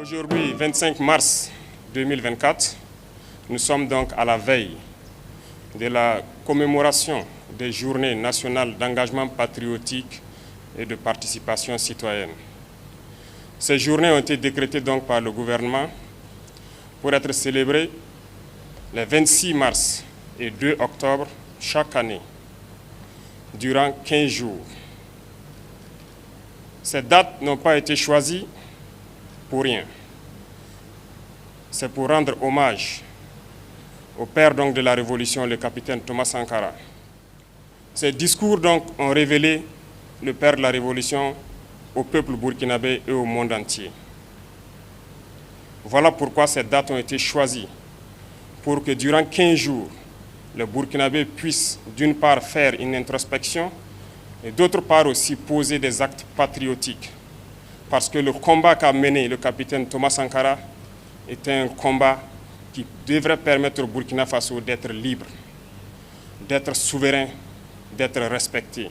Aujourd'hui, 25 mars 2024, nous sommes donc à la veille de la commémoration des journées nationales d'engagement patriotique et de participation citoyenne. Ces journées ont été décrétées donc par le gouvernement pour être célébrées les 26 mars et 2 octobre chaque année, durant 15 jours. Ces dates n'ont pas été choisies pour rien. C'est pour rendre hommage au père donc de la Révolution, le capitaine Thomas Sankara. Ces discours donc ont révélé le père de la Révolution au peuple burkinabé et au monde entier. Voilà pourquoi ces dates ont été choisies, pour que durant 15 jours, le Burkinabé puisse d'une part faire une introspection et d'autre part aussi poser des actes patriotiques. Parce que le combat qu'a mené le capitaine Thomas Sankara était un combat qui devrait permettre au Burkina Faso d'être libre, d'être souverain, d'être respecté,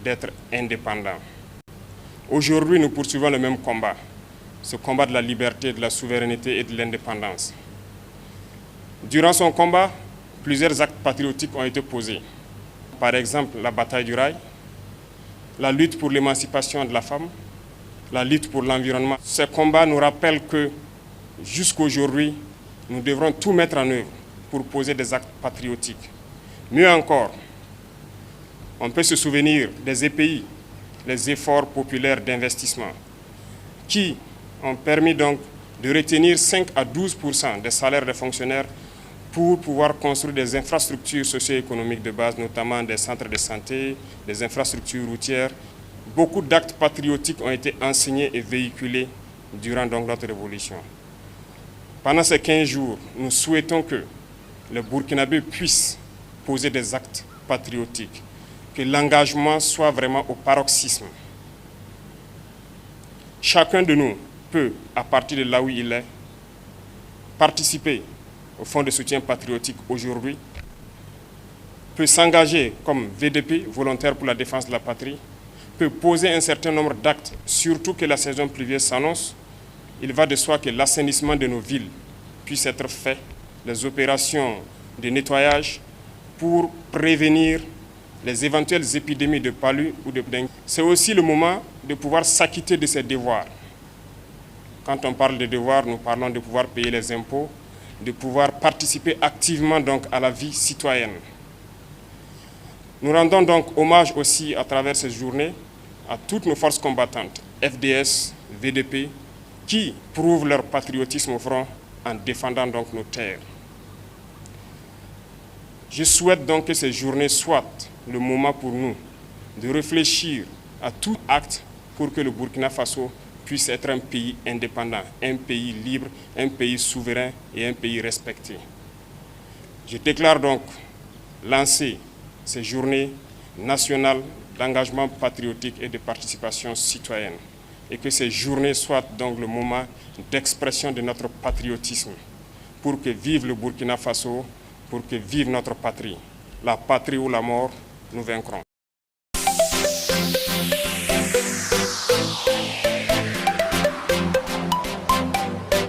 d'être indépendant. Aujourd'hui, nous poursuivons le même combat, ce combat de la liberté, de la souveraineté et de l'indépendance. Durant son combat, plusieurs actes patriotiques ont été posés. Par exemple, la bataille du rail, la lutte pour l'émancipation de la femme, la lutte pour l'environnement. Ces combats nous rappellent que jusqu'aujourd'hui, nous devrons tout mettre en œuvre pour poser des actes patriotiques. Mieux encore, on peut se souvenir des EPI, les efforts populaires d'investissement, qui ont permis donc de retenir 5 à 12% des salaires des fonctionnaires pour pouvoir construire des infrastructures socio-économiques de base, notamment des centres de santé, des infrastructures routières. Beaucoup d'actes patriotiques ont été enseignés et véhiculés durant donc notre révolution. Pendant ces 15 jours, nous souhaitons que le Burkinabé puisse poser des actes patriotiques, que l'engagement soit vraiment au paroxysme. Chacun de nous peut, à partir de là où il est, participer au Fonds de soutien patriotique aujourd'hui, peut s'engager comme VDP, volontaire pour la défense de la patrie, peut poser un certain nombre d'actes, surtout que la saison pluvieuse s'annonce. Il va de soi que l'assainissement de nos villes puisse être fait, les opérations de nettoyage pour prévenir les éventuelles épidémies de palu ou de dengue. C'est aussi le moment de pouvoir s'acquitter de ses devoirs. Quand on parle de devoirs, nous parlons de pouvoir payer les impôts, de pouvoir participer activement donc à la vie citoyenne. Nous rendons donc hommage aussi à travers ces journées à toutes nos forces combattantes, FDS, VDP, qui prouvent leur patriotisme au front en défendant donc nos terres. Je souhaite donc que ces journées soient le moment pour nous de réfléchir à tout acte pour que le Burkina Faso puisse être un pays indépendant, un pays libre, un pays souverain et un pays respecté. Je déclare donc lancer ces journées nationales d'engagement patriotique et de participation citoyenne et que ces journées soient donc le moment d'expression de notre patriotisme pour que vive le Burkina Faso, pour que vive notre patrie. La patrie ou la mort, nous vaincrons.